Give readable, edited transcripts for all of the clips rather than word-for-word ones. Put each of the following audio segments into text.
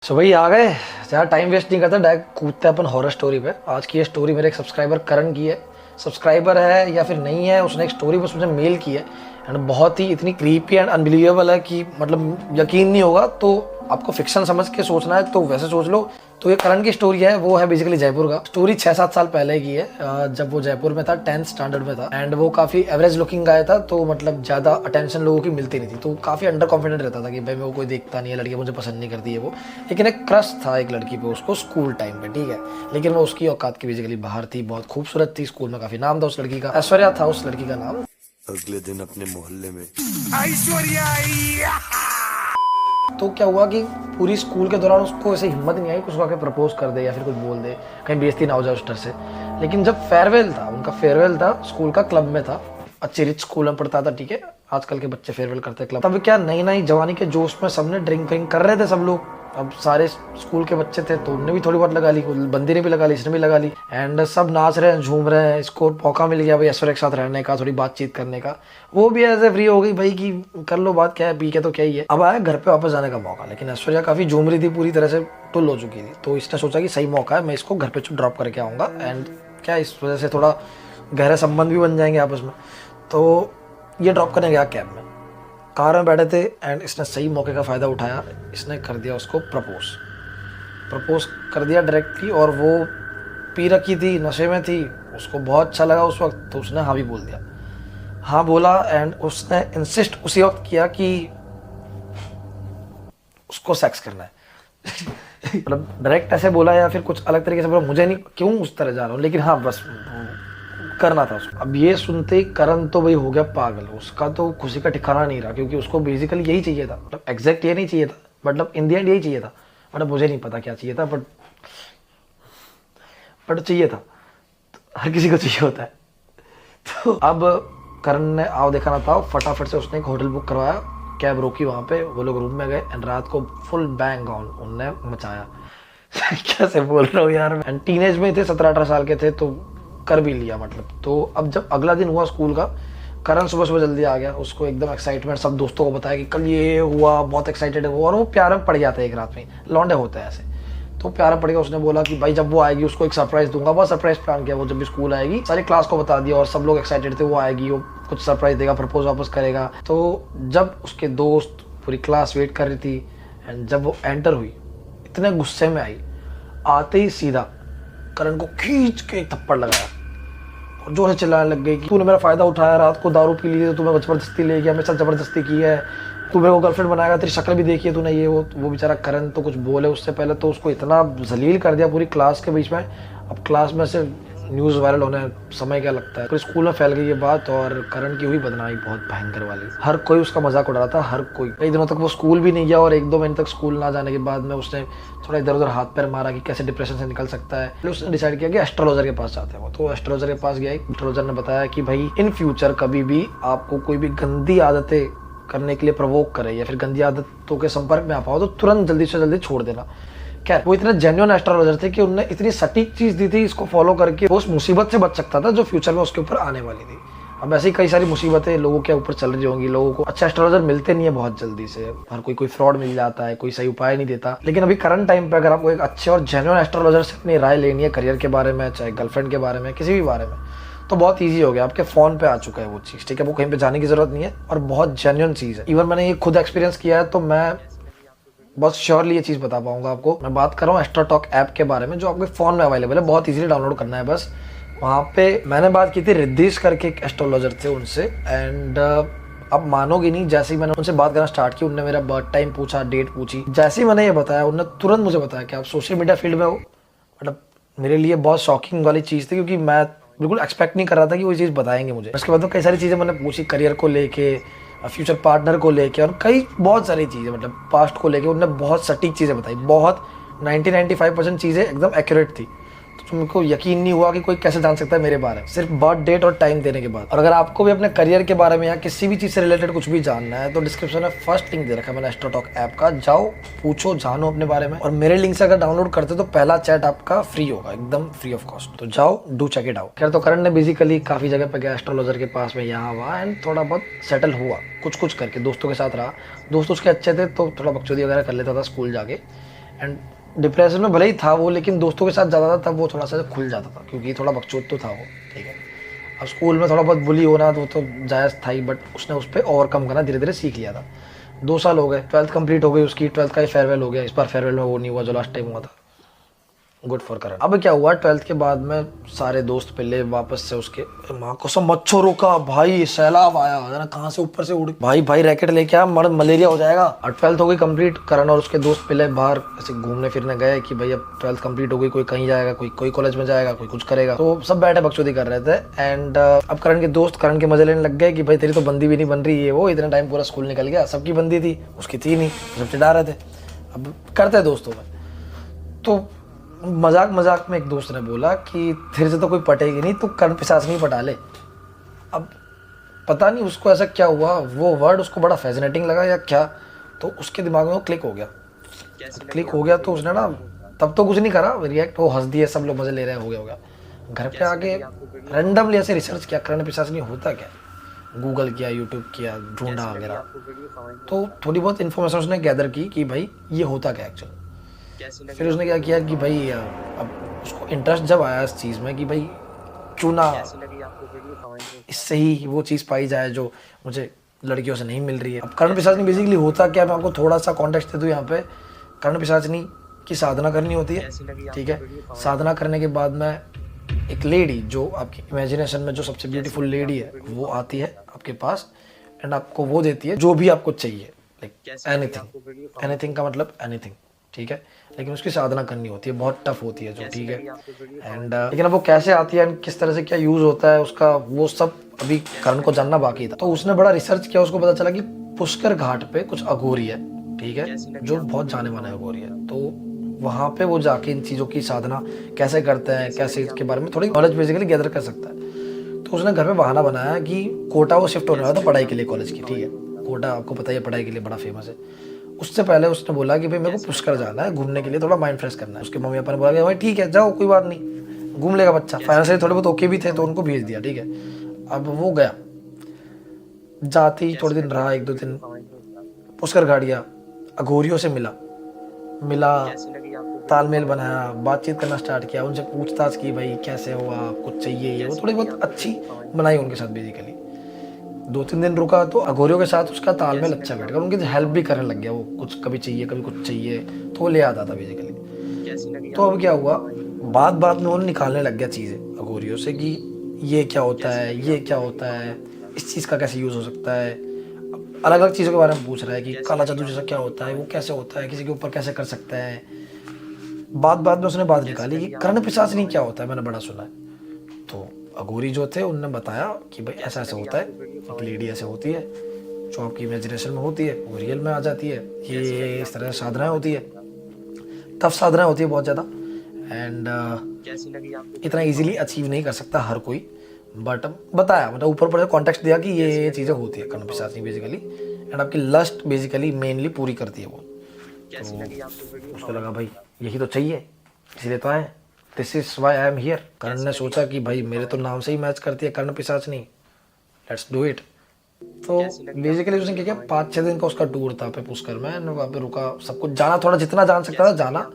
सो भाई आ गए। ज़्यादा टाइम वेस्ट नहीं करता, डायरेक्ट कूदते हैं अपन हॉरर स्टोरी पे। आज की ये स्टोरी मेरे एक सब्सक्राइबर करण की है। सब्सक्राइबर है या फिर नहीं है, उसने एक स्टोरी बस मुझे मेल की है एंड बहुत ही इतनी क्रीपी एंड अनबिलीवेबल है कि मतलब यकीन नहीं होगा। तो आपको फिक्शन समझ के सोचना है तो वैसे सोच लो। तो ये करण की स्टोरी है, वो है बेसिकली जयपुर का। स्टोरी 6-7 साल पहले की है, जब वो जयपुर में था, 10th स्टैंडर्ड में था एंड वो काफ़ी एवरेज लुकिंग गाय था। तो मतलब ज़्यादा अटेंशन लोगों की मिलती नहीं थी, तो काफ़ी अंडर कॉन्फिडेंट रहता था कि भाई मेरे को कोई देखता नहीं है, लड़की मुझे पसंद नहीं करती है वो। लेकिन एक क्रश था एक लड़की पे उसको स्कूल टाइम पे, ठीक है। लेकिन वो उसकी औकात की बेसिकली बाहर थी, बहुत खूबसूरत थी, स्कूल में काफ़ी नाम था उस लड़की का, ऐश्वर्या था उस लड़की का नाम। अगले दिन अपने मोहल्ले में तो क्या हुआ कि पूरी स्कूल के दौरान उसको ऐसे हिम्मत नहीं आई कि उसको आके प्रपोज कर दे या फिर कुछ बोल दे, कहीं बेइज्जती ना हो जाए उस डर से। लेकिन जब फेयरवेल था, उनका फेयरवेल था, स्कूल का क्लब में था, अच्छी रिच स्कूल में पढ़ता था, ठीक है। आजकल के बच्चे फेयरवेल करते हैं क्लब। तब क्या नई नई जवानी के जोश में सबने ड्रिंक व्रिंक कर रहे थे सब लोग। अब सारे स्कूल के बच्चे थे तो उन्होंने भी थोड़ी बहुत लगा ली, बंदी ने भी लगा ली, इसने भी लगा ली एंड सब नाच रहे हैं, झूम रहे हैं। इसको मौका मिल गया भाई ऐश्वर्या के साथ रहने का, थोड़ी बातचीत करने का। वो भी ऐसे फ्री हो गई भाई कि कर लो बात, क्या है, पी के तो क्या ही है। अब आया घर पे वापस जाने का मौका, लेकिन ऐश्वर्या काफी झूम रही थी, पूरी तरह से टुल हो चुकी थी। तो इसने सोचा कि सही मौका है, मैं इसको घर पे ड्रॉप करके आऊंगा एंड क्या इस वजह से थोड़ा गहरे संबंध भी बन जाएंगे आपस में। तो ये ड्रॉप करने गया कैब में, कार में बैठे थे एंड इसने सही मौके का फ़ायदा उठाया। इसने कर दिया उसको प्रपोज कर दिया डायरेक्टली। और वो पी रखी थी, नशे में थी, उसको बहुत अच्छा लगा उस वक्त, तो उसने हाँ भी बोल दिया। हाँ बोला एंड उसने इंसिस्ट उसी वक्त किया कि उसको सेक्स करना है। मतलब डायरेक्ट ऐसे बोला या फिर कुछ अलग तरीके से बोला, मुझे नहीं क्यों उस तरह जा रहा हूँ, लेकिन हाँ बस करना था उसको। अब ये सुनते ही करण तो भाई हो गया पागल, उसका तो खुशी का ठिकाना नहीं रहा, क्योंकि उसको बेसिकली यही चाहिए था। मतलब एग्जैक्ट ये नहीं चाहिए था, मतलब इन द एंड यही चाहिए था। मतलब मुझे नहीं पता क्या चाहिए था, बट चाहिए था। तो हर किसी को चाहिए होता है। तो अब करण ने आओ देखा ना था, फटाफट से उसने एक होटल बुक करवाया, कैब रोकी वहाँ पे, वो लोग रूम में गए एंड रात को फुल बैंग ऑन उनने मचाया। कैसे बोल रहा हूँ यार, एंड टीनेज में थे, 17-18 साल के थे, तो कर भी लिया मतलब। तो अब जब अगला दिन हुआ स्कूल का, करण सुबह सुबह जल्दी आ गया, उसको एकदम एक्साइटमेंट, सब दोस्तों को बताया कि कल ये हुआ, बहुत एक्साइटेड है वो। और वो प्यार में पड़ गया था एक रात में, लौंडे होते हैं ऐसे। तो प्यार में पड़ गया, उसने बोला कि भाई जब वो आएगी उसको एक सरप्राइज दूंगा। बहुत सरप्राइज प्लान किया वो, जब भी स्कूल आएगी सारी क्लास को बता दिया और सब लोग एक्साइटेड थे, वो आएगी, वो कुछ सरप्राइज देगा, प्रपोज वापस करेगा। तो जब उसके दोस्त, पूरी क्लास वेट कर रही थी एंड जब वो एंटर हुई, इतने गुस्से में आई, आते ही सीधा करण को खींच के एक थप्पड़ लगाया और जोर से चिल्लाने लग गई कि तूने मेरा फायदा उठाया, रात को दारू पी ली, तूने जबरदस्ती ले गया, मेरे साथ जबरदस्ती की है, तू मेरे को गर्लफ्रेंड बनाएगा, तेरी शक्ल भी देखी है तूने, ये वो बेचारा करण तो कुछ बोले उससे पहले तो उसको इतना जलील कर दिया पूरी क्लास के बीच में। अब क्लास में से न्यूज़ वायरल होने समय क्या लगता है, पूरे स्कूल में फैल गई ये बात और करण की हुई बदनामी बहुत भयंकर वाली। हर कोई उसका मजाक उड़ा रहा था, हर कोई। कई दिनों तक वो स्कूल भी नहीं गया और 1-2 महीने तक स्कूल ना जाने के बाद में उसने थोड़ा इधर उधर हाथ पैर मारा कि कैसे डिप्रेशन से निकल सकता है। फिर उसने डिसाइड किया कि एस्ट्रोलॉजर के पास जाते हैं वो। तो एस्ट्रोलॉजर के पास गया, एस्ट्रोलॉजर ने बताया कि भाई इन फ्यूचर कभी भी आपको कोई भी गंदी आदतें करने के लिए प्रवोक करे या फिर गंदी आदतों के संपर्क में आ पाओ तो तुरंत जल्दी से जल्दी छोड़ देना। खैर वो इतने जेन्युइन एस्ट्रोलॉजर थे कि उन्होंने इतनी सटीक चीज दी थी, इसको फॉलो करके वो उस मुसीबत से बच सकता था जो फ्यूचर में उसके ऊपर आने वाली थी। अब ऐसी कई सारी मुसीबतें लोगों के ऊपर चल रही होंगी, लोगों को अच्छे एस्ट्रोलॉजर मिलते नहीं है बहुत जल्दी से, हर कोई फ्रॉड मिल जाता है, कोई सही उपाय नहीं देता। लेकिन अभी करंट टाइम पे अगर आपको एक अच्छे और जेन्युइन एस्ट्रोलॉजर से अपनी राय लेनी है करियर के बारे में, चाहे गर्लफ्रेंड के बारे में, किसी भी बारे में, तो बहुत ईजी हो गया, आपके फोन पे आ चुका है वो चीज़, ठीक है। वो कहीं पे जाने की जरूरत नहीं है और बहुत जेन्युइन चीज़ है। इवन मैंने ये खुद एक्सपीरियंस किया है, तो मैं बहुत श्योरली ये चीज़ बता पाऊंगा आपको। मैं बात कर रहा हूँ एस्ट्रोटॉक ऐप के बारे में, जो आपके फ़ोन में अवेलेबल है, बहुत इजीली डाउनलोड करना है बस। वहाँ पे मैंने बात की थी रिद्धीश करके एक एस्ट्रोलॉजर थे उनसे एंड अब मानोगे नहीं, जैसे ही मैंने उनसे बात करना स्टार्ट की, उनने मेरा बर्थ टाइम पूछा, डेट पूछी। जैसे ही मैंने ये बताया, उन्होंने तुरंत मुझे बताया कि आप सोशल मीडिया फील्ड में हो। मतलब मेरे लिए बहुत शॉकिंग वाली चीज़ थी, क्योंकि मैं बिल्कुल एक्सपेक्ट नहीं कर रहा था कि वो चीज़ बताएंगे मुझे। उसके बाद तो कई सारी चीज़ें मैंने पूछी, करियर को लेके, फ्यूचर पार्टनर को लेके और कई बहुत सारी चीज़ें, मतलब पास्ट को लेके उन्होंने बहुत सटीक चीज़ें बताई, बहुत 90-95% चीज़ें एकदम एक्यूरेट थी। तो तुमको यकीन नहीं हुआ कि कोई कैसे जान सकता है मेरे बारे में, सिर्फ बर्थ डेट और टाइम देने के बाद। और अगर आपको भी अपने करियर के बारे में या किसी भी चीज़ से रिलेटेड कुछ भी जानना है, तो डिस्क्रिप्शन में फर्स्ट लिंक दे रखा है मैंने एस्ट्रोटॉक ऐप का, जाओ पूछो, जानो अपने बारे में। और मेरे लिंक से अगर डाउनलोड करते तो पहला चैट आपका फ्री होगा, एकदम फ्री ऑफ कॉस्ट, तो जाओ डू चेक इट आउट। खैर तो करण ने बेसिकली काफ़ी जगह पे गया एस्ट्रोलॉजर के पास में, यहाँ हुआ एंड थोड़ा बहुत सेटल हुआ, कुछ करके दोस्तों के साथ रहा। दोस्त उसके अच्छे थे तो थोड़ा बकचोदी वगैरह कर लेता था स्कूल जाके एंड डिप्रेशन में भले ही था वो, लेकिन दोस्तों के साथ ज़्यादा था तब वो थोड़ा सा खुल जाता था, क्योंकि थोड़ा बकचोद तो था वो, ठीक है। अब स्कूल में थोड़ा बहुत बुली होना तो जायज़ था ही, बट उसने उस पर ओवरकम करना धीरे धीरे सीख लिया था। 2 साल हो गए, 12th कंप्लीट हो गई उसकी, 12th का ही फेयरवेल हो गया। इस बार फेयरवेल में वो नहीं हुआ जो लास्ट टाइम हुआ था। गुड फॉर करण। अब क्या हुआ, 12th के बाद में सारे दोस्त मिले वापस से उसके, माँ को सब मच्छरों का भाई सैलाब आया ना, कहाँ से ऊपर से उड़, भाई रैकेट लेके आ, मलेरिया हो जाएगा। और 12th हो गई कंप्लीट, करण और उसके दोस्त मिले बाहर ऐसे घूमने फिरने गए कि भाई अब 12th कंप्लीट हो गई, कोई कहीं जाएगा, कोई कॉलेज में जाएगा, कोई कुछ करेगा, तो सब बैठे बकचोदी कर रहे थे। एंड अब करण के दोस्त करण के मजे लेने लग गए कि भाई तेरी तो बंदी भी नहीं बन रही है, वो इतने टाइम पूरा स्कूल निकल गया, सबकी बंदी थी उसकी थी नहीं, सब चिढ़ा रहे थे। अब करते दोस्तों में तो मजाक में एक दोस्त ने बोला कि तेरे से तो कोई पटेगी नहीं, तू कर्ण पिशाच नहीं पटा ले। अब पता नहीं उसको ऐसा क्या हुआ, वो वर्ड उसको बड़ा फैसिनेटिंग लगा या क्या, तो उसके दिमाग में वो क्लिक हो गया। तो उसने ना तब तो कुछ नहीं करा रिएक्ट, वो हंस दिए, सब लोग मजे ले रहे हैं, हो गया। घर पे आके रैंडमली ऐसे रिसर्च किया कर्ण पिशाच नहीं होता क्या, गूगल किया, यूट्यूब किया, ढूंढा वगैरह, तो थोड़ी बहुत इन्फॉर्मेशन उसने गैदर की कि भाई ये होता क्या एक्चुअली। फिर उसने क्या किया कि भाई अब उसको इंटरेस्ट जब आया इस चीज़ में कि भाई क्यों ना इससे ही वो चीज़ पाई जाए जो मुझे लड़कियों से नहीं मिल रही है। अब कर्ण पिशाचनी बेसिकली होता क्या, मैं आपको थोड़ा सा कॉन्टेक्स्ट दे दूँ यहाँ पे। कर्ण पिशाचनी की साधना करनी होती है, ठीक है। साधना करने के बाद में एक लेडी जो आपकी इमेजिनेशन में जो सबसे ब्यूटीफुल लेडी है वो आती है आपके पास एंड आपको वो देती है जो भी आपको चाहिए, लाइक एनीथिंग का मतलब एनीथिंग, ठीक है। लेकिन उसकी साधना करनी होती है, बहुत टफ होती है जो, ठीक है। एंड लेकिन अब वो कैसे आती है एंड किस तरह से क्या यूज़ होता है उसका, वो सब अभी करण को जानना बाकी था। तो उसने बड़ा रिसर्च किया, उसको पता चला कि पुष्कर घाट पे कुछ अघोरी है, ठीक है, जो बहुत जाने माने अघोरी है। तो वहाँ पे वो जाके इन चीज़ों की साधना कैसे करते हैं, कैसे इसके बारे में थोड़ी नॉलेज बेसिकली गैदर कर सकता है। तो उसने घर में बहाना बनाया कि कोटा वो शिफ्ट होने वाला था पढ़ाई के लिए कॉलेज की, ठीक है। कोटा आपको पता ही है पढ़ाई के लिए बड़ा फेमस है। उससे पहले उसने बोला कि भाई मेरे को पुष्कर जाना है घूमने के लिए, थोड़ा माइंड फ्रेश करना है। उसके मम्मी पापा ने बोला कि भाई ठीक है जाओ, कोई बात नहीं, घूम लेगा बच्चा। फाइनेंशियली थोड़े बहुत ओके भी थे तो उनको भेज दिया, ठीक है। अब वो गया, जाते ही थोड़े दिन रहा, 1-2 दिन पुष्कर घाट गया, अघोरियों से मिला, तालमेल बनाया, बातचीत करना स्टार्ट किया, उनसे पूछताछ की भाई कैसे हो आप, कुछ चाहिए ये वो, थोड़ी बहुत अच्छी बनाई उनके साथ बेसिकली। 2-3 दिन रुका तो अघोरियों के साथ उसका तालमेल अच्छा बैठ गया, उनकी हेल्प भी करने लग गया। वो कुछ कभी चाहिए कभी कुछ चाहिए तो वो ले आता था बेसिकली। तो अब क्या हुआ, बात में वो निकालने लग गया चीज़ें अघोरियों से कि ये क्या होता है, ये क्या होता है, इस चीज़ का कैसे यूज़ हो सकता है। अलग अलग चीज़ों के बारे में पूछ रहा है कि काला जादू जैसा क्या होता है, वो कैसे होता है, किसी के ऊपर कैसे कर सकता है। बात में उसने बात निकाली कि कर्ण पिशाचनी क्या होता है, मैंने बड़ा सुना है। तो अघोरी जो थे उनने बताया कि भाई ऐसा ऐसा होता है, एक लेडी ऐसे होती है जो आपकी इमेजिनेशन में होती है वो रियल में आ जाती है, ये इस तरह से साधनाएं होती है, टफ साधनाएं होती है बहुत ज़्यादा। एंड इतना इजीली अचीव नहीं कर सकता हर कोई, बट बताया मतलब ऊपर कॉन्टेक्स्ट दिया कि ये चीज़ें होती है कर्ण पिशाचनी बेसिकली। एंड आपकी लस्ट बेसिकली मेनली पूरी करती है वो। तो उसको लगा भाई यही तो चाहिए, इसीलिए तो आए, this is why I am here. Karna ने सोचा कि भाई मेरे तो नाम से ही मैच करती है कर्ण पिशाचनी, लेट्स डू इट। तो बेसिकली उसने क्या किया, 5-6 दिन का उसका टूर था पे पुष्कर में, वहाँ पे रुका, सब कुछ जाना, थोड़ा जितना जान सकता था जाना,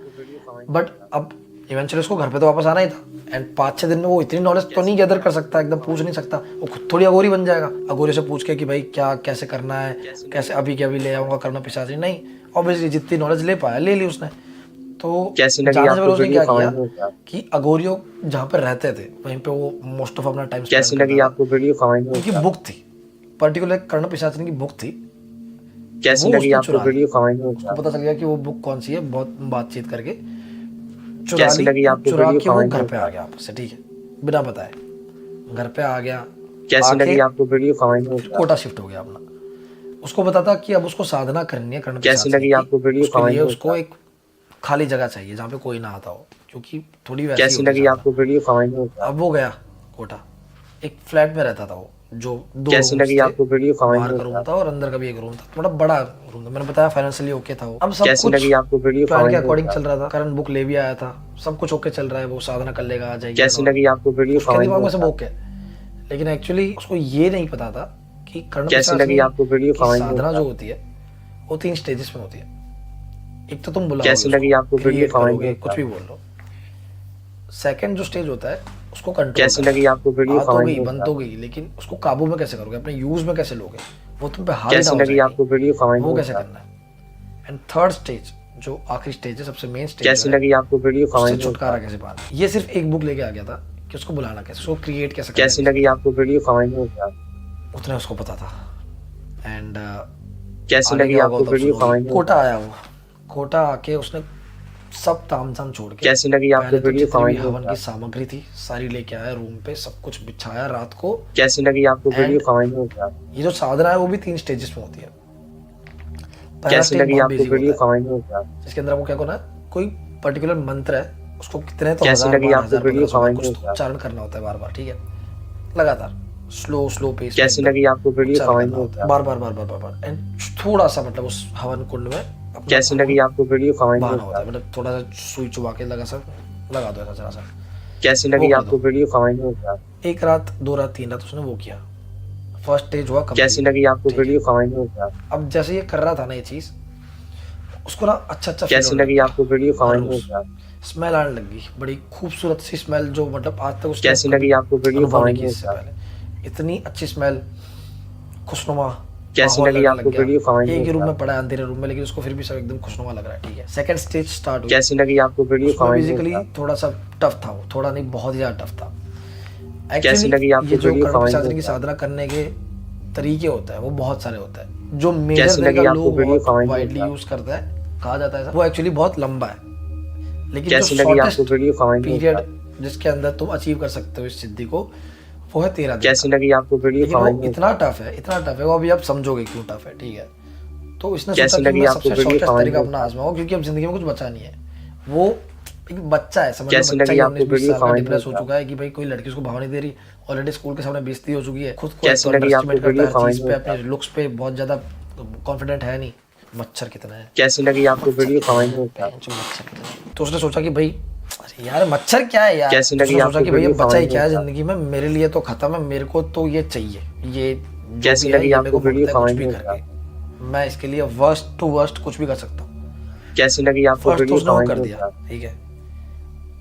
बट अब इवेंचुअली उसको घर पे तो वापस आना ही था। एंड 5-6 दिन में वो इतनी नॉलेज तो नहीं गैदर कर सकता, एकदम पूछ नहीं सकता, वो खुद थोड़ी अघोरी बन जाएगा। अघोरी से पूछ के कि भाई क्या कैसे करना है, कैसे अभी क्या भी ले आऊँगा कर्ण पिशाचनी, नहीं, ऑब्वियसली जितनी नॉलेज ले पाया ले ली उसने। तो जाने से पहले उसने क्या किया कि अघोरियों जहाँ पे रहते थे वहीं पे वो मोस्ट ऑफ अपना टाइम स्पेंड करता था। उनकी बुक थी, पर्टिकुलर कर्ण पिशाचनी की बुक थी, कैसी लगी आपको वीडियो कमेंट में उसको पता चल गया कि वो बुक कौन सी है, बहुत बातचीत करके चुरा के वो घर पे आ गया आपस से, ठीक है, बिना बताए घर पे आ गया। कैसी लगी आपको वीडियो कमेंट में, कोटा शिफ्ट हो गया अपना। उसको पता था कि अब उसको साधना करनी है कर्ण पिशाचनी, कैसी लगी आपको वीडियो कमेंट में, उसको एक खाली जगह चाहिए जहाँ पे कोई ना आता हो, क्योंकि थोड़ी वैसी कैसी लगी आपको वीडियो कमेंट में। अब वो गया कोटा, एक फ्लैट में रहता था वो, जो 2 कैसी लगी आपको वीडियो कमेंट में, बाहर का रूम था और अंदर का भी एक रूम था, थोड़ा बड़ा रूम था, मैंने बताया फाइनेंशियली ओके था वो। अब सब कैसी लगी आपको वीडियो प्लान के अकॉर्डिंग चल रहा था, करण बुक ले भी आया था, सब कुछ ओके चल रहा है, वो साधना कर लेगा, आ जाएगी। कैसी लगी आपको वीडियो कमेंट में, सब ओके। लेकिन एक्चुअली उसको ये नहीं पता था कि कर्ण कैसी लगी आपको वीडियो कमेंट में, साधना जो होती है वो 3 स्टेजेस में होती है। एक तो तुम कैसी लगी आपको वीडियो क्रिएट कमेंट करोगे, में कुछ भी बोल लो। सेकंड जो स्टेज होता है उसको कंट्रोल कैसी लगी आपको वीडियो आ तो कमेंट गई, में बन तो गई, लेकिन उसको काबू में कैसे करोगे, अपने यूज में कैसे लोगे, वो तुम पे हावी ना कैसी हो लगी जाएगी, आपको वीडियो कमेंट वो में कैसे करना है। एंड थर्ड स्टेज जो आखिरी स्टेज है, सबसे मेन स्टेज कैसी जो है, लगी आपको वीडियो उससे कमेंट में छुटकारा कैसे पाना। ये सिर्फ एक बुक लेके आ गया था कि उसको बुलाना कैसे, उसको क्रिएट कैसे करना कैसी है, लगी आपको वीडियो कमेंट में उतना उसको पता था। एंड कैसी आगे लगी क्या आपको होगा तब वीडियो सुनोगे। कमेंट में कोटा आया, वो कोटा आके उसने सब तामझाम छोड़ के, कैसी लगी आपको पहले तो वीडियो जितनी भी कमेंट में हवन की सामग्री थी सारी लेके आया रूम पे, सब कुछ बिछाया रात को। कैसी लगी आपको वीडियो कमेंट में ये जो साधना है वो भी 3 स्टेजेस में होती है। पहला कैसी स्टेज लगी बहुत आपको बेसिक वीडियो होता है, कमेंट में जिसके अंदर आपको क्या करना है, कोई पर्टिकुलर मंत्र है, उसको कितने तो कैसी हजार लगी बार, आपको 1000 वीडियो 1500 बार कमेंट कुछ में तो उच्चारण करना होता है बार बार, ठीक है, लगातार स्लो पेस में कैसी एकदम लगी आपको वीडियो उच्चारण कमेंट करना होता है में बार बार। एंड थोड़ा सा मतलब उस हवन कुंड में अपना कैसी लगी आपको वीडियो कमेंट बहाना में होता है, मतलब थोड़ा सा सुई चुबा के लगा दो ऐसा जरा सा, कैसी वो लगी कर आपको दो। वीडियो कमेंट में 1 रात 2 रात 3 रात उसने वो किया। फर्स्ट स्टेज हुआ कैसी कंप्लीट। लगी आपको ठीक है। वीडियो कमेंट में अब जैसे ये कर रहा था ना ये चीज, उसको ना अच्छा फील कैसी होने लगी लगा। आपको वीडियो कमेंट में स्मेल आने लगी, बड़ी खूबसूरत सी स्मेल, जो मतलब आज तक उसने कैसी लगी आपको वीडियो अनुभव नहीं कमेंट की में इससे पहले। इतनी अच्छी स्मेल, खुशनुमा कैसी माहौल लगी लगने आपको लग वीडियो गया। कमेंट एक ही रूम में में पड़ा है, अंधेरे रूम में, लेकिन उसको फिर भी सब एकदम खुशनुमा लग रहा है, ठीक है। सेकंड स्टेज स्टार्ट हुई। कैसी लगी आपको वीडियो उसमें कमेंट बेसिकली में थोड़ा सा टफ था, वो थोड़ा नहीं बहुत ही ज्यादा टफ था। कैसी लगी एक्चुअली आपको ये जो वीडियो कर्म कमेंट साधना की में साधना करने के तरीके होता है वो बहुत सारे होता है। जो मेजर कैसी लगी तरीका आपको लोग वीडियो बहुत कमेंट में वाइडली यूज करता है, कहा जाता है ऐसा, वो एक्चुअली बहुत लंबा है, लेकिन जो कैसी लगी आपको शॉर्टेस्ट वीडियो कमेंट में पीरियड जिसके अंदर तुम अचीव कर सकते हो इस सिद्धि को, वो है 13 दिन कैसी का। लगी आपको वीडियो लेकिन वो कमेंट में इतना टफ है, वो अभी आप समझोगे क्यों टफ है, ठीक है। तो इसने कैसी सोचा कि लगी मैं आपको सबसे वीडियो शॉर्टेस्ट कमेंट तरीका में अपना आजमाऊं, क्योंकि अब जिंदगी में कुछ बचा नहीं है। वो एक बच्चा है, समझ लो कैसी बच्चा लगी ही आपको 19-20 वीडियो साल का कमेंट डिप्रेस में हो चुका है कि भाई कोई लड़की उसको भाव नहीं दे रही, ऑलरेडी स्कूल के सामने बेइज्जती हो चुकी है, खुद को कैसी लगी आपको अंडरएस्टिमेट करता वीडियो है हर चीज कमेंट पे, में अपने लुक्स पे बहुत ज्यादा कॉन्फिडेंट है नहीं। मच्छर कितना है, कैसी लगी आपको वीडियो कमेंट में मच्छर कितना है। तो उसने सोचा कि भाई अरे यार मच्छर क्या है यार, कैसी लगी उसने सोचा आपको कि भैया वीडियो बचा ही कमेंट क्या है में जिंदगी में, मेरे लिए तो खत्म है, मेरे को तो ये चाहिए, ये जो कैसी भी है लगी ये मेरे आपको को वीडियो मिलता है कुछ कमेंट भी में करके, मैं इसके लिए वर्स्ट टू वर्स्ट कुछ भी कर सकता हूँ। कैसी लगी आपको फर्स्ट तो वीडियो उसने वो कमेंट कर में दिया, ठीक है।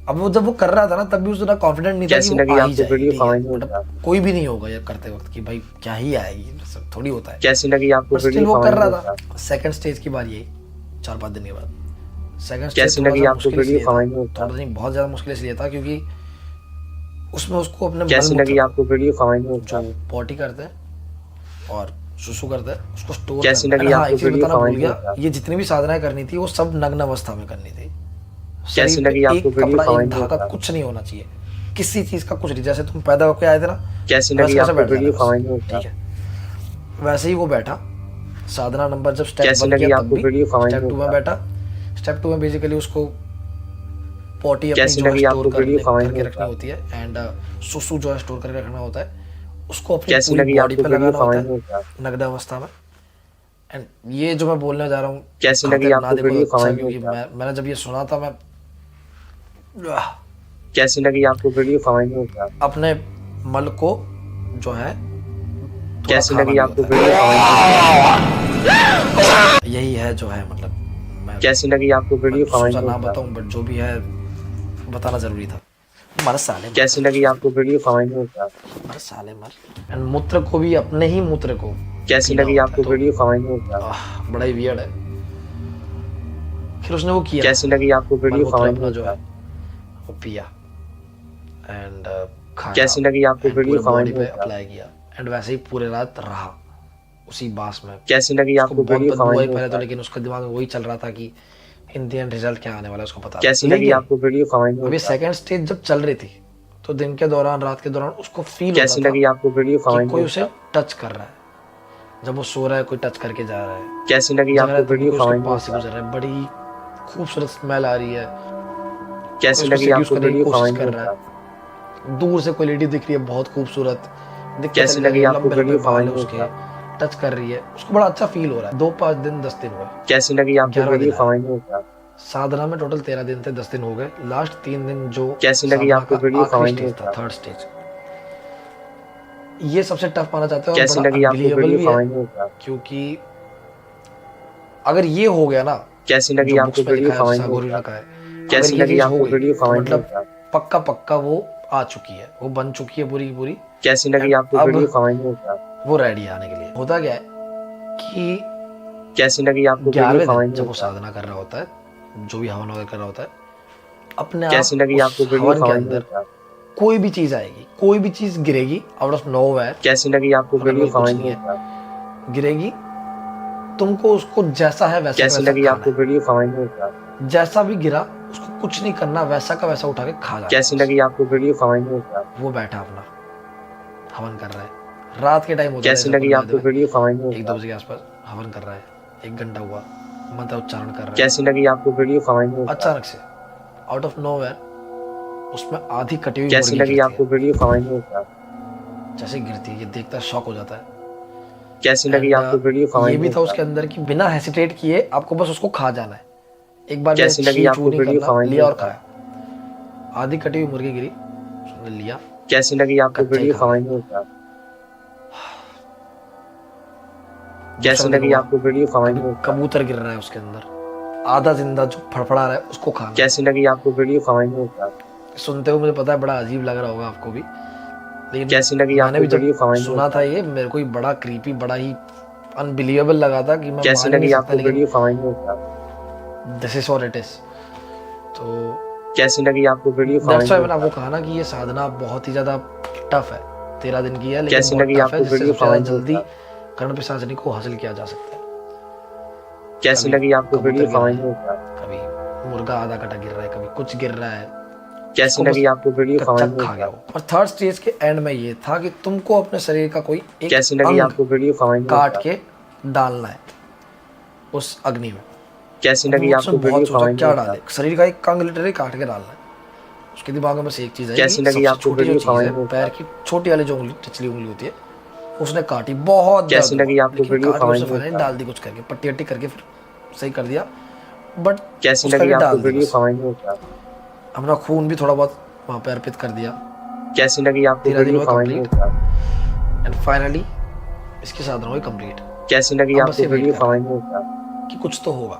अब वो जब वो कर रहा था ना, तब भी उसका कॉन्फिडेंट नहीं था कि कैसी वो लगी आ ही आपको जाएगी, वीडियो ठीक है। कमेंट में मतलब कोई भी नहीं होगा यार करते वक्त कि भाई क्या ही आएगी, सब थोड़ी होता है। कैसी लगी आपको पर स्टिल वीडियो वो कर कमेंट रहा में था। सेकंड स्टेज की बारी यही 4-5 दिन के बाद। सेकंड स्टेज कैसी थोड़ा लगी सा आपको मुश्किल वीडियो इसलिए था, कमेंट में थोड़ा नहीं बहुत ज्यादा मुश्किल इसलिए था क्योंकि उसमें उसको अपने कैसी लगी मलमूत्र आपको वीडियो कमेंट में जो पॉटी करते हैं और सुसु करते हैं उसको स्टोर कैसी करना है। लगी हाँ, आपको एक चीज वीडियो बताना भूल कमेंट गया, में ये जितनी भी साधनाएं करनी थी वो सब नग्न अवस्था में करनी थी। कैसी शरीर पे लगी आपको एक वीडियो कपड़ा एक कमेंट में धागा कुछ नहीं होना चाहिए, किसी चीज का कुछ नहीं। जैसे तुम पैदा होके आए थे ना, कैसी वैसे लगी वैसे आपको बैठ वीडियो जाना कमेंट बस, में ठीक है। वैसे ही वो बैठा, साधना नंबर जब स्टेप कैसी 1 लगी किया तब आपको भी वीडियो कमेंट स्टेप में 2 में बैठा। स्टेप 2 में बेसिकली उसको पॉटी अपनी कैसी जो है लगी स्टोर आपको वीडियो कमेंट करके में रखनी होती है, एंड सुसु जो है स्टोर करके रखना होता है, उसको अपनी कैसी पूरी लगी बॉडी आपको पे वीडियो लगाना होता कमेंट है में नग्न अवस्था में। एंड ये जो मैं बोलने जा रहा हूँ कैसी खाते लगी ना आपको देखो वीडियो अच्छा, कमेंट क्योंकि में मैंने जब ये सुना था मैं कैसी लगी आपको वीडियो कमेंट में अपने मल को जो है थोड़ा कैसी खाना लगी भी आपको होता है। वीडियो कमेंट में यही है जो है, मतलब मैं कैसी लगी आपको वीडियो सोचा ना कमेंट में बताऊं, बट जो भी है बताना जरूरी था। हमारे साले कैसी लगी आपको वीडियो कमेंट में हमारे साले मर। एंड मूत्र को भी अपने ही मूत्र को कैसी पीना लगी होता आपको है, तो वीडियो कमेंट में बड़ा ही वियर्ड है। फिर उसने वो किया, कैसी लगी आपको वीडियो मलमूत्र कमेंट अपना में जो है वो पिया एंड खाया, कैसी लगी आपको and वीडियो पूरे बॉडी कमेंट पे में अप्लाई किया। एंड वैसे ही पूरे रात रहा उसी बास में। कैसी लगी उसको आपको बहुत वीडियो बदबू आई कमेंट पहले तो, में लेकिन उसके दिमाग में वही चल रहा था कि इन द एंड रिजल्ट क्या आने वाला है उसको पता था। कैसी लगी लेकिन आपको वीडियो कमेंट में अभी सेकंड स्टेज जब चल रही थी तो दिन के दौरान रात के दौरान उसको फील होता कैसी था लगी आपको वीडियो कि कमेंट कोई में उसे टच कर रहा है, जब वो सो रहा है कोई टच करके जा रहा है, कैसी लगी जग रहा आपको है तो वीडियो कोई उसके कमेंट पास से में गुजर रहा है, बड़ी खूबसूरत स्मेल आ रही है, कैसी उसको लगी seduce आपको करने की वीडियो कोशिश कमेंट कर में रहा है। दूर से कोई लेडी दिख रही है बहुत खूबसूरत, दिख के कैसी चली लगी जा रही है, आपको लंबे लंबे वीडियो बाल है कमेंट उसके, में टच कर रही है, उसको बड़ा अच्छा फील हो रहा है। 2-5 दिन 10 दिन हुए, कैसी लगी आपको 11वां वीडियो दिन आया। कमेंट में साधना में टोटल 13 दिन थे, 10 दिन हो गए। लास्ट 3 दिन जो कैसी लगी साधना आपको का वीडियो आखिरी कमेंट स्टेज में था, थर्ड स्टेज, ये सबसे टफ माना जाता है और कैसी बड़ा लगी आपको अनबिलीवेबल वीडियो भी है, कमेंट में क्योंकि अगर ये हो गया ना कैसी लगी जो आपको बुक्स में वीडियो लिखा है कमेंट उससे में अगोरी बता। रखा है। अगर कैसी ये लगी चीज हो आपको गई वीडियो तो कमेंट में मतलब बता। पक्का पक्का वो आ चुकी है, वो बन चुकी है पूरी की पूरी। कैसी लगी एंड आपको अब वीडियो कमेंट में बता। वो रेडी है आने के लिए। होता क्या है कि कैसी लगी आपको वीडियो 11वें दिन कमेंट में जब वो बता। साधना कर रहा होता है, जो भी हवन वगैरह कर रहा होता है, अपने कैसी आप लगी उस आपको वीडियो हवन के कमेंट में अंदर बता। कोई भी चीज आएगी, कोई भी चीज गिरेगी आउट ऑफ नोवेयर, कैसी लगी आपको अगल वीडियो बगल कुछ कमेंट नहीं में है, बता। गिरेगी, तुमको उसको जैसा है वैसा का कैसी वैसा लगी खाना आपको है। वीडियो कमेंट में बता। जैसा भी गिरा उसको कुछ नहीं करना, वैसा का वैसा उठा के खा जाना कैसी है बस। लगी आपको वीडियो कमेंट में बता। वो बैठा अपना हवन कर रहा है, रात के टाइम होता है कैसी सबको लगी बता आपको दो, वीडियो कमेंट में 1-2 बता। बजे के आसपास हवन कर रहा है, 1 घंटा हुआ, मंत्र उच्चारण कर रहा है। कैसी लगी आपको वीडियो कमेंट में बता। अचानक से आउट ऑफ नोवेयर उसमें आधी कटी हुई कैसी मुर्गी लगी गिरती आपको है। वीडियो कमेंट में बता। जैसे गिरती है ये देखता शॉक हो जाता है। कैसी लगी एंड आपको वीडियो ये कमेंट भी में था बता। उसके अंदर कि बिना हेसिटेट किए आपको बस उसको खा जाना है, एक बार में कैसी लगी छी आपको चू नहीं वीडियो करना, कमेंट लिया में और बता। खाया। आधी कटी हुई मुर्गी गिरी, उसने लिया, कैसी लगी आपको कच्चा ही वीडियो खा गया। कमेंट में बता। दूसरा कैसी दिन लगी हुआ, आपको वीडियो कमेंट में बता। कबूतर गिर रहा है उसके अंदर, आधा जिंदा जो फड़फड़ा रहा है उसको खाना। कैसी लगी आपको वीडियो कमेंट में बता। सुनते हुए मुझे पता है बड़ा अजीब लग रहा होगा आपको भी, लेकिन कैसी लगी मैंने आपको भी जब वीडियो कमेंट में सुना बता। था ये मेरे को ही बड़ा क्रीपी, बड़ा ही अनबिलीवेबल लगा था कि मैं कैसी मान ही लगी नहीं सकता, आपको लेकिन वीडियो कमेंट में बता। This is what it is. तो कैसी लगी आपको वीडियो दैट्स कमेंट व्हाई में मैंने आपको बता। कहा ना कि ये साधना बहुत ही ज्यादा टफ है, 13 दिन की है, लेकिन कैसी बहुत लगी टफ आपको है, जिससे वीडियो सबसे ज्यादा कमेंट में जल्दी बता। कर्ण पिशाचिनी को हासिल किया जा सकता है। कैसी कभी लगी आपको कबूतर वीडियो गिर रहा कमेंट में है, बता। कभी मुर्गा आधा कटा गिर रहा है, कभी कुछ गिर रहा है, कैसी उसको लगी बस आपको वीडियो कच्चा कमेंट में खा गया बता। वो। और थर्ड स्टेज के एंड में ये था कि तुमको अपने शरीर का कोई एक कैसी लगी अंग आपको वीडियो कमेंट में काट बता। के डालना है उस अग्नि में। कैसी अब लगी वो आपको उसने बहुत वीडियो सोचा कमेंट क्या में डाले, बता। शरीर का एक अंग लिटरली काट के डालना है। उसके दिमाग में बस एक चीज है कैसी कि लगी सबसे आपको छोटी जो वीडियो चीज है, कमेंट में पैर बता। की छोटी वाली जो उंगली, टचली उंगली होती है, उसने काटी, बहुत कैसी दर्द लगी हुआ, आपको लेकिन वीडियो काट के कमेंट उसने में फाइनली बता। डाल दी कुछ करके, पट्टी वट्टी करके फिर सही कर दिया, बट कैसी कुछ लगी करके आपको डाल दी वीडियो बस। कमेंट में बता। अपना खून भी थोड़ा बहुत वहां पे अर्पित कर दिया। कैसी लगी आपको 13 दिन वीडियो हुआ कमेंट में कंप्लीट, बता। एंड फाइनली इसकी साधना हुई कंप्लीट। कैसी लगी अब बस आपको ये वेट वीडियो कर रहा है कमेंट में बता। कि कुछ तो होगा,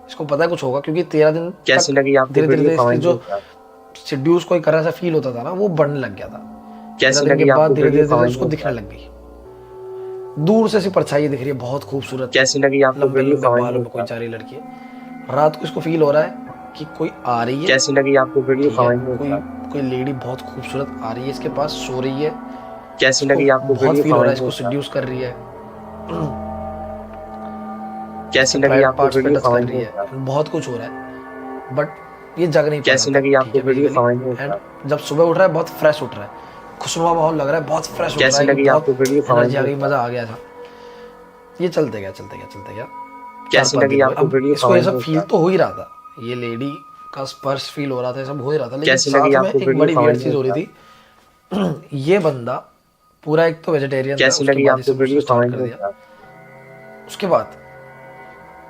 इसको पता है कुछ होगा, क्योंकि 13 दिन कैसी तक लगी आपको धीरे वीडियो धीरे इसकी कमेंट में जो बता। शेड्यूल्स कोई कर ऐसा फील होता था ना, वो बढ़ने लग गया था। 13 कैसी दिन के लगी बाद आपको धीरे वीडियो धीरे धीरे कमेंट उसको में दिखने बता। लग गई, दूर से सी परछाई दिख रही है, बहुत खूबसूरत, कैसी लगी आपको लंबे वीडियो लंबे कमेंट बालों में में कोई बता। जा रही लड़की है। रात को इसको फील हो रहा है कि कोई आ रही है, कैसी लगी आपको वीडियो ठीक है, कमेंट में कोई बता। कोई लेडी बहुत खूबसूरत आ रही है इसके पास, सो रही है, कैसी इसको लगी आपको बहुत वीडियो फील हो रहा है, कमेंट में इसको बता। सिड्यूस कर रही है, कैसी इसके लगी प्राइवेट आपको पार्ट्स पे वीडियो टच कर कमेंट रही में है, बता। बहुत कुछ हो रहा है, बट ये जग नहीं पा कैसी रहा था, लगी ठीक आपको है, वीडियो बेसिकली। कमेंट में एंड बता। जब सुबह उठ रहा है बहुत फ्रेश उठ रहा है, खुशनुमा माहौल लग रहा है, बहुत फ्रेश उठ रहा कैसी है कि लगी बहुत आपको वीडियो कमेंट एनर्जी आ में गई, बता। मजा आ गया था। ये चलते गया चलते गया चलते गया, कैसी 4-5 लगी दिन हुए। आपको अब वीडियो इसको ये कमेंट सब में फील बता। तो हो ही रहा था, ये लेडी का स्पर्श फील हो रहा था, ये सब हो ही रहा था, लेकिन कैसी लगी साथ में आपको एक वीडियो बड़ी वियर्ड कमेंट चीज में हो रही बता। थी। ये बंदा पूरा एक तो वेजिटेरियन था, कैसी उसके लगी बाद आपको इसे वीडियो स्टार्ट कमेंट कर में दिया, बता। उसके बाद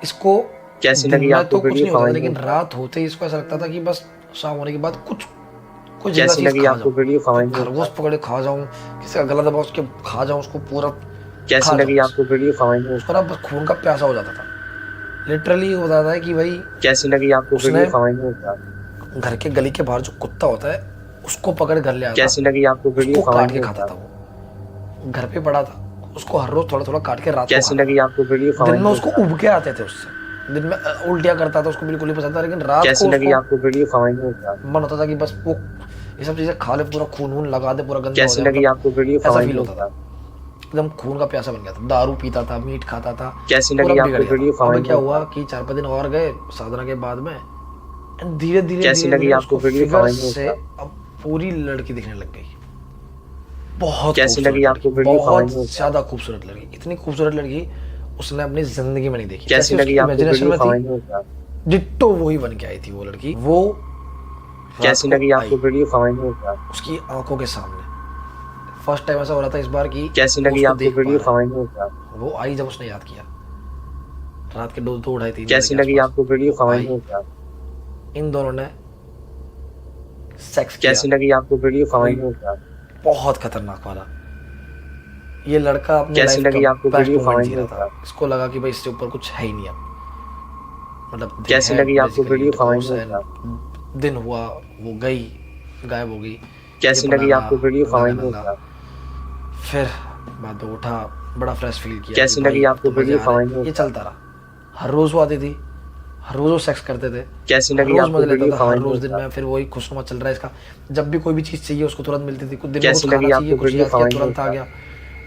इसको कैसी दिन लगी में आपको तो कुछ वीडियो नहीं होता था, कमेंट में लेकिन बता। रात होते ही इसको ऐसा लगता था कि बस शाम होने के बाद कुछ कोई जिंदा कैसी चीज लगी खा आपको जाऊं, वीडियो फिर कमेंट में खरगोश बता। पकड़े खा जाऊं, किसी का गला दबा उसके खा जाऊं, उसको पूरा कैसी खा लगी जाऊं, आपको वीडियो कमेंट में उसको ना बता। बस खून का प्यासा हो जाता था। लिटरली होता था कि भाई कैसी लगी आपको उसने वीडियो कमेंट में बता। घर के गली के बाहर जो कुत्ता होता है उसको पकड़ घर ले आता, कैसी लगी आपको वीडियो उसको कमेंट काट के में खाता बता। था। वो घर पे पड़ा था, उसको हर रोज थोड़ा थोड़ा काट के रात को कैसी खाता लगी आपको वीडियो था। दिन कमेंट में में उसको बता। उबके आते थे उससे, दिन में उल्टियाँ करता था, उसको बिल्कुल नहीं पसंद था, लेकिन रात कैसी को लगी उसको आपको वीडियो कमेंट में बता। मन होता था कि बस वो ये सब चीजें खा ले, पूरा खून वून लगा दे, पूरा गंदा हो कैसी जाए, लगी मतलब आपको वीडियो ऐसा कमेंट फील में होता था, बता। एकदम खून का प्यासा बन गया था। दारू पीता था, मीट खाता था, कैसी पूरा लगी बिगड़ आपको गया वीडियो था। अब कमेंट क्या में हुआ बता। कि 4-5 दिन और गए साधना के बाद में, धीरे धीरे कैसी धीरे लगी धीरे आपको उसको वीडियो फिगर कमेंट में से बता। अब पूरी लड़की दिखने लग गई, बहुत कैसी खूबसूरत लगी आपको लड़की, वीडियो बहुत कमेंट में बता। ज्यादा खूबसूरत लड़की, इतनी खूबसूरत लड़की उसने अपनी जिंदगी में नहीं देखी। कैसी लगी आपको इमेजिनेशन वीडियो में कमेंट थी, में बता। डिट्टो वही बन के आई थी वो लड़की। वो कैसी रात को लगी आपको आई वीडियो कमेंट में बता। उसकी आंखों के सामने। फर्स्ट टाइम ऐसा हो रहा था इस बार की कैसी वो लगी उसको आपको देख पा वीडियो रहा है। कमेंट में बता। वो आई जब उसने याद किया, रात के 2-2 ढाई 3 कैसी बजे लगी के आपको वीडियो आसपास वो कमेंट में आई, बता। इन दोनों ने सेक्स किया, कैसी लगी आपको वीडियो कमेंट में बता। बहुत खतरनाक वाला। ये लड़का अपनी कैसी लाइफ लगी का आपको बेस्ट वीडियो मोमेंट कमेंट जी में रहा था, बता। इसको लगा कि भाई इससे ऊपर कुछ है ही नहीं अब। मतलब कैसी लगी आपको वीडियो कमेंट में बताओ। दिन हुआ वो गई, गायब हो गई। कैसी ये पड़ा लगी रहा, आपको वीडियो नंगा का कमेंट में नंगा। बताओ। फिर बाद में उठा, बड़ा फ्रेश फील किया कैसी कि लगी भाई आपको तो मजे वीडियो आ रहे कमेंट में हैं। ये बताओ। चलता रहा, हर रोज वो आती थी, हर रोज वो सेक्स करते थे, कैसी हर लगी रोज आपको मजे लेता वीडियो था, हर कमेंट में रोज दिन बताओ। में। फिर वही खुशनुमा चल रहा है इसका, जब भी कोई भी चीज़ चाहिए उसको तुरंत मिलती थी। कुछ दिन में कैसी कुछ खाना लगी चाहिए, आपको कुछ वीडियो याद किया कमेंट में तुरंत आ बताओ। गया।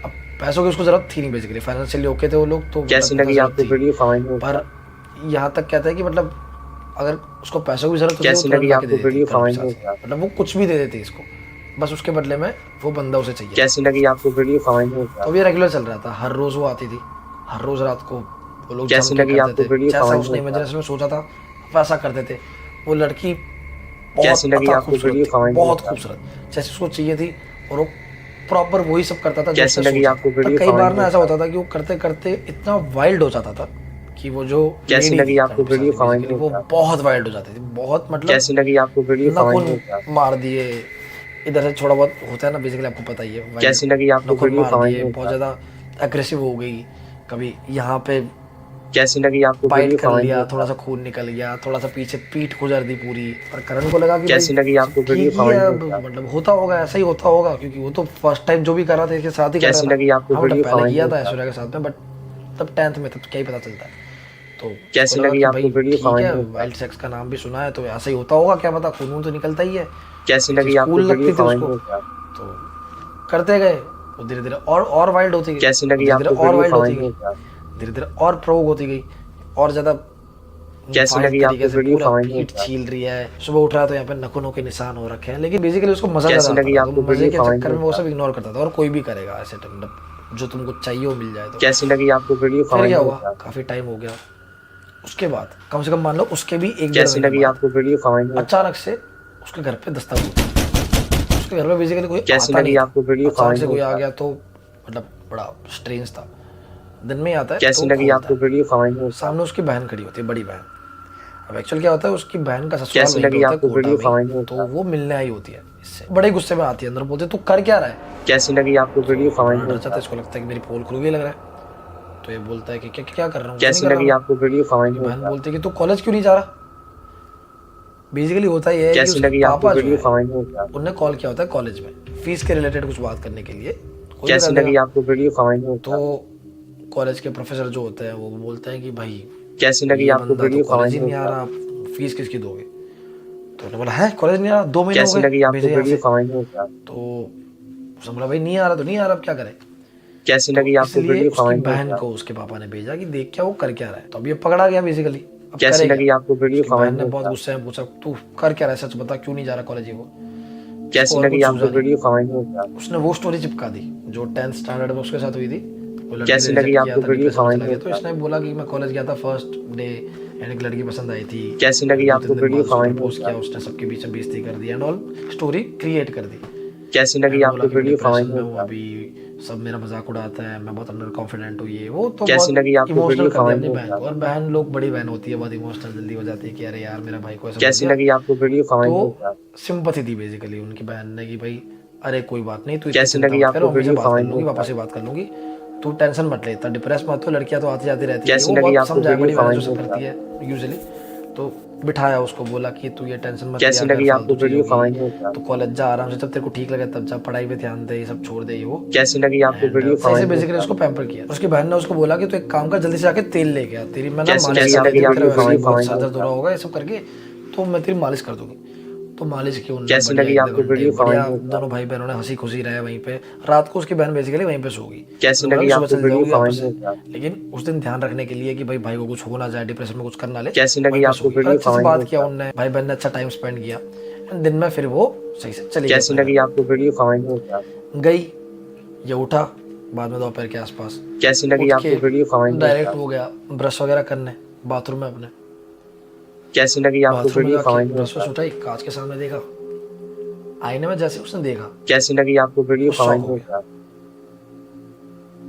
अब पैसों की उसको जरूरत थी नहीं, बेसिकली फाइनेंशियली ओके थे वो लोग, तो कैसी मतलब इतना लगी जरूरत आपको थी। वीडियो कमेंट में पर बताओ। यहाँ तक कहता है कि मतलब अगर उसको पैसों की जरूरत होती है वो कैसी तुरंत लगी ला के आपको दे देती वीडियो कर्म के कमेंट में साथ। बताओ। मतलब वो कुछ भी दे देती इसको, बस उसके बदले में वो बंदा उसे चाहिए था। कैसी लगी आपको वीडियो कमेंट में तो बताओ। अब ये रेगुलर चल रहा था, हर रोज वो आती थी, हर रोज रात को वो लोग जम कैसी के लगी करते आपको थे। वीडियो जैसा कमेंट उसने में बताओ। इमेजिनेशन में सोचा था वैसा करते थे। वो लड़की कैसी बहुत लगी अता आपको खूबसूरत वीडियो थी, कमेंट में बहुत बताओ। खूबसूरत, जैसे उसको चाहिए थी। और वो प्रॉपर वही सब करता था जो कैसी उसने लगी सोचा आपको था। पर वीडियो कई कमेंट बार में ना ऐसा बताओ। होता था कि वो करते करते इतना वाइल्ड हो जाता था कि वो जो कैसी लेडी लगी थी आपको कर्म वीडियो की कमेंट बेसिकली में वो बताओ। बहुत वाइल्ड हो जाती थी, बहुत मतलब कैसी लगी आपको वीडियो कमेंट में नखून बताओ। मार दिए, इधर से थोड़ा बहुत होता है ना बेसिकली, आपको पता ही है वाइल्ड। कैसी लगी आपको नखून वीडियो मार कमेंट दिए, में बहुत बताओ। ज़्यादा एग्रेसिव हो गई, कभी यहाँ पे कैसी लगी आपको बाइट वीडियो कर कमेंट में लिया, थोड़ा बताओ। सा खून निकल गया, थोड़ा सा पीछे पीठ गुजर दी पूरी। पर करण को लगा कि भाई कैसी लगी सब आपको ठीक वीडियो ही है, कमेंट में अब बताओ। मतलब होता होगा, ऐसा ही होता होगा, क्योंकि वो तो फर्स्ट टाइम जो भी कर रहा था इसके साथ ही कर कैसी रहा लगी था। आपको हाँ मतलब वीडियो पहले कमेंट किया में था बताओ। ऐश्वर्या के साथ में, बट तब 10th में, तब क्या ही पता चलता है। तो उसको कैसी लगा लगी कि आपको भाई वीडियो ठीक कमेंट है, में बताओ। वाइल्ड सेक्स का नाम भी सुना है तो ऐसा ही होता होगा, क्या पता, खून तो निकलता ही है। कैसी ये लगी चीज़ आपको कूल वीडियो लगती थी कमेंट उसको, में बताओ। तो करते गए। वो धीरे धीरे और वाइल्ड होती गई, कैसी लगी धीरे धीरे आपको और वीडियो वाइल्ड होती कमेंट गई, में बताओ। धीरे धीरे और प्रोवोक होती गई, और ज़्यादा कैसी वाइल्ड लगी तरीके आपको से वीडियो पूरा कमेंट में पीठ बताओ। छील रही है। सुबह उठ रहा है तो यहाँ पे नखूनों के निशान हो रखे हैं, लेकिन बेसिकली उसको मजा कैसी ज्यादा आता लगी था, तो आपको मजे वीडियो के कमेंट चक्कर में में वो बताओ। सब इग्नोर करता था। और कोई भी करेगा ऐसे मतलब जो तुमको चाहिए वो मिल जाए तो। कैसी लगी आपको वीडियो फिर कमेंट क्या में हुआ, बताओ। काफी टाइम हो गया। उसके बाद कम से कम मान लो उसके भी 1-1.5 कैसी महीने लगी बाद आपको वीडियो कमेंट में बताओ। अचानक से उसके घर पे दस्तक हुई। उसके घर में बेसिकली कोई कैसी आता लगी नहीं था, आपको वीडियो अचानक कमेंट से में कोई आ बताओ। गया तो मतलब बड़ा स्ट्रेंज था। दिन में ही आता है तो कैसी वो लगी खोलता आपको है, वीडियो कमेंट में बताओ। सामने उसकी बहन खड़ी होती है, बड़ी बहन। अब एक्चुअल क्या होता है, उसकी बहन का ससुराल कैसी वहीं पे लगी होता है, आपको कोटा वीडियो में ही। कमेंट में तो बताओ। वो मिलने आई होती है इससे, बड़े गुस्से में आती है, अंदर बोलते तू कर क्या रहा है। कैसी लगी आपको तो वीडियो बड़ा कमेंट डर में जाता है, बताओ। इसको लगता है कि मेरी पोल खुल गई लग रहा है। तो ये बोलता है कि क्या क्या कर रहा हूँ, कुछ नहीं कैसी कर रहा लगी मैं। आपको वीडियो कमेंट उसकी में बहन बताओ। बोलती है कि तू कॉलेज क्यों नहीं जा रहा। बेसिकली होता ये है कि कैसी उसके लगी आपको पापा जो वीडियो है कमेंट में बताओ। उनने कॉल किया होता है कॉलेज में, फीस के रिलेटेड कुछ बात करने के लिए। कोई भी कर कैसी देगा। लगी आपको वीडियो कमेंट में तो बताओ। कॉलेज के प्रोफेसर जो होते हैं वो बोलते हैं कि भाई कैसी लगी ये आपको बंदा तो वीडियो कॉलेज कमेंट ही में नहीं आ बताओ। रहा, फीस किसकी दोगे। तो उन्होंने बोला है कॉलेज नहीं आ रहा, 2 महीने हो कैसी गए लगी आपको भेजे यहाँ वीडियो से। कमेंट में बताओ। तो उसने बोला भाई नहीं आ रहा तो नहीं आ रहा, अब क्या करें। कैसी तो लगी आपको इसलिए वीडियो उसकी कमेंट में बहन बताओ। को उसके पापा ने भेजा कि देख क्या वो कर क्या रहा है। तो अब ये पकड़ा गया बेसिकली, अब कैसी करे क्या। लगी आपको वीडियो उसकी बहन कमेंट ने में बहुत बताओ। गुस्से में पूछा तू कर क्या रहा है, सच बता क्यों नहीं जा रहा कॉलेज। वो इसको कैसी और लगी कुछ आपको सूझा नहीं, वीडियो कमेंट में बताओ। उसने वो स्टोरी चिपका दी जो 10th स्टैंडर्ड में उसके साथ हुई थी। वो लड़की ने कैसी लगी रिजेक्ट किया आपको था, वीडियो डिप्रेशन में कमेंट चला में गया। तो बताओ। इसने बोला कि मैं कॉलेज गया था फर्स्ट डे एंड एक लड़की पसंद आई थी। कैसी लगी फिर आपको 2-3 दिन वीडियो बाद उसको कमेंट में प्रपोज किया, बताओ। उसने सबके बीच में बेइज्जती कर दी एंड ऑल, स्टोरी क्रिएट कर दी। कैसी लगी एंड बोला आपको कि मैं वीडियो डिप्रेशन कमेंट में में हूँ बताओ। अभी, सब मेरा मजाक उड़ाता है, मैं बहुत अंडर कॉन्फिडेंट हूँ, ये वो। तो कैसी बहुत लगी आपको इमोशनल वीडियो कर दिया कमेंट अपनी में बहन बताओ। को। और बहन लोग, बड़ी बहन होती है, बहुत इमोशनल जल्दी हो जाती है कि अरे यार मेरा भाई को ऐसा बोल कैसी दिया। लगी आपको वीडियो कमेंट में तो बताओ। सिंपैथी दी बेसिकली उनकी बहन ने कि भाई अरे कोई बात नहीं, तू इतनी कैसी चिंता लगी मत कर, आपको मम्मी से वीडियो बात कर कमेंट में लूंगी, पापा बताओ। से बात कर लूंगी, तू टेंशन मत ले, इतना डिप्रेस मत हो, लड़कियां तो आती जाती रहती है, कैसी वो लगी बहुत आपको समझाया, वीडियो बड़ी बहन जो कमेंट सब में करती बताओ। है यूजुअली। तो बिठाया उसको, बोला कि तू ये टेंशन मत कैसी लिया कर, लगी आपको फालतू चीज वीडियो होगी, कमेंट में बताओ। तो कॉलेज जा आराम से, जब तेरे को ठीक लगे तब जा, पढ़ाई पे ध्यान दे, ये सब छोड़ दे ये वो। कैसी लगी आपको एंड वीडियो सही से कमेंट में बेसिकली बताओ। उसको पैम्पर किया। उसकी बहन ने उसको बोला कि तू एक काम कर, जल्दी से जाके तेल लेके आ, तेरी मैं ना कैसी मालिश लगी कर आपको देती हूँ, तेरा वीडियो वैसे ही कमेंट बहुत सर में दर्द हो रहा बताओ। होगा ये सब करके, तो मैं तेरी मालिश कर दूंगी। तो मालिश की उन्होंने कैसी बढ़िया लगी 1-2 आपको घंटे वीडियो बढ़िया, कमेंट में बताओ। दोनों भाई बहनों ने हंसी खुशी रहे वहीं पे। रात को उसकी बहन बेसिकली वहीं पे सो गई। कैसी उन्होंने लगी बोला कि आपको सुबह चल वीडियो जाओगी वापस कमेंट से, में बताओ। लेकिन उस दिन ध्यान रखने के लिए कि भाई भाई को कुछ हो ना जाए, डिप्रेशन में कुछ कर ना ले, कैसी लगी वहीं पे सो आपको गई। और वीडियो अच्छे से कमेंट बात में किया बताओ। उनने, भाई बहन ने अच्छा टाइम स्पेंड किया। एंड दिन में फिर वो सही से चली गई कैसी अपने लगी घर। आपको वीडियो कमेंट में बताओ। गई, ये उठा बाद में दोपहर के आसपास, कैसी लगी उठ आपको के वीडियो कमेंट में डायरेक्ट बताओ। हो गया ब्रश वगैरह करने बाथरूम में अपने। कैसी लगी आपको बाथरूम में वीडियो जाके कमेंट में ब्रश वश बताओ। उठाई, कांच के सामने देखा, आईने में जैसे उसने देखा कैसी लगी आपको वीडियो वो शॉक कमेंट हो में गया, बताओ।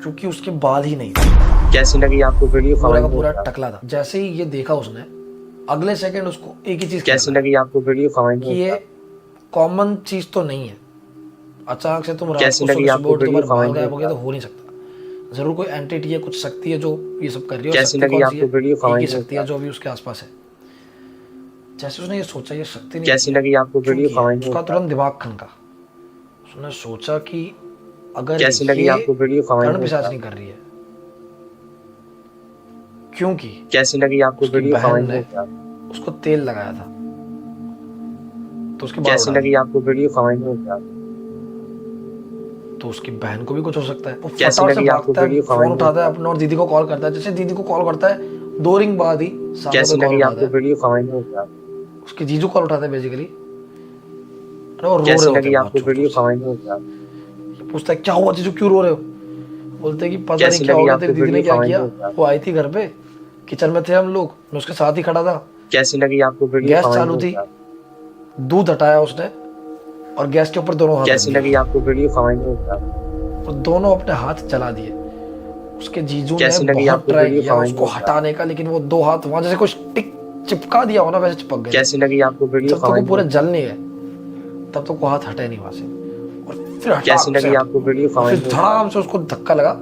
क्योंकि उसके बाल ही नहीं थे, कैसी लगी आपको वीडियो पूरा का कमेंट में पूरा बताओ। टकला था। जैसे ही ये देखा उसने, अगले सेकंड उसको एक ही चीज कैसी ख्याल आया लगी आपको वीडियो कमेंट कि में ये बताओ। कॉमन चीज तो नहीं है। अचानक से तुम रात कैसी को लगी सुबह सुबह आपको उठ वीडियो तुम्हारे बाल कमेंट में गायब हो गए तो बताओ। हो नहीं सकता। जरूर कोई एंटिटी है, कुछ शक्ति है जो ये सब कर रही है। और कैसी शक्ति लगी कौन सी आपको है? वीडियो? एक ही कमेंट शक्ति है में जो अभी उसके आसपास है। जैसे उसने ये सोचा, ये शक्ति नहीं कैसी थी, लगी आपको क्यों वीडियो? किया? कमेंट उसका में तुरंत दिमाग खनका। उसने सोचा कि अगर कैसी लगी ये आपको वीडियो? कमेंट कर्ण में पिशाच नहीं कर रही है, क्योंकि कैसी लगी आपको उसकी वीडियो? बहन कमेंट ने में उसको तेल लगाया था तो उसके बाल कैसी उड़ा लगी दिए। आपको वीडियो? कमेंट में तो उसकी बहन को भी कुछ हो सकता है। वो कैसी फटाफट से लगी आपको भागता है, वीडियो? फोन कमेंट में उठाता है अपना और दीदी को कॉल करता है। जैसे दीदी को कॉल करता है, 2 रिंग बाद ही सामने कैसी से कॉल लगी उठाता आपको है। वीडियो? कमेंट में उसके जीजू कॉल उठाता है बेसिकली। अरे वो रो कैसी रहे होते लगी हैं आपको बहुत वीडियो? जोर कमेंट में से। ये पूछता है क्या हुआ जीजू, क्यों रो रहे हो? बोलते हैं कि पता नहीं कैसी क्या हो लगी गया, आपको तेरी दीदी ने वीडियो? क्या कमेंट किया। में वो आई थी घर पे, किचन में थे हम लोग, मैं उसके साथ ही खड़ा था। कैसी लगी आपको वीडियो? गैस कमेंट चालू थी, में दूध हटाया उसने और गैस के ऊपर दोनों हाथ कैसी रख दिए लगी आपको वीडियो? कमेंट में और दोनों अपने हाथ जला दिए। उसके जीजू ने कैसी लगी बहुत आपको ट्राई वीडियो? किया कमेंट उसको में हटाने का, लेकिन वो 2 हाथ वहां जैसे कुछ टिक चिपका दिया हो ना, वैसे चिपक गए। कैसी लगी आपको वीडियो? जब तक वो कमेंट पूरे में जल नहीं गए तब तक वो हाथ हटे नहीं वहां से। और फिर कैसी हटाक से लगी हट- आपको वीडियो? और फिर कमेंट में धड़ाम से उसको धक्का लगा,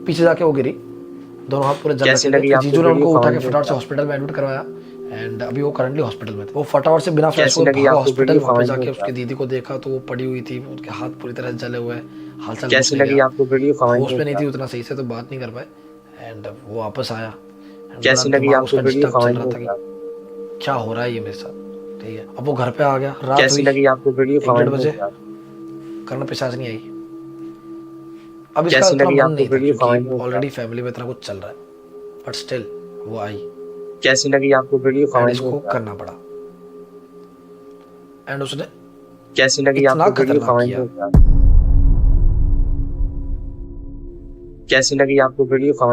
पीछे जाके वो गिरी, दोनों हाथ पूरे जल कैसी रखे थे। लगी फिर आपको जीजू ने वीडियो? उनको उठा के कमेंट में फटाफट से हॉस्पिटल में एडमिट करवाया एंड अभी वो करंटली हॉस्पिटल में थे। वो फटाफट से बिना फ्लैश कैसी हुए लगी भागा आपको हॉस्पिटल। वीडियो? वहां पे कमेंट जाके में उसकी दीदी को देखा तो वो पड़ी हुई थी, उसके हाथ पूरी तरह जले हुए हैं, हालचाल कैसी कुछ नहीं लगी गया। आपको वीडियो? कमेंट होश में नहीं में थी उतना सही से, तो बात नहीं कर पाए एंड वो वापस आया। And कैसी बड़ा लगी दिमाग आपको उसका वीडियो? डिस्टर्ब चल कमेंट रहा था में कि क्या हो रहा है ये मेरे साथ। ठीक है, अब वो घर पे आ गया, रात कैसी हुई, लगी आपको वीडियो? 1-1:30 कमेंट बजे, में कर्ण पिशाच नहीं आई। अब इसका कैसी इतना लगी मन आपको नहीं था वीडियो? कमेंट क्योंकि में ऑलरेडी फैमिली में इतना कुछ चल रहा है, बट स्टिल वो आई कैसी लगी आपको वीडियो? एंड कमेंट इसको में करना पड़ा। एंड उसने कैसी लगी इतना आपको वीडियो? खतरनाक कमेंट किया। में कैसी लगी आपको वीडियो? कमेंट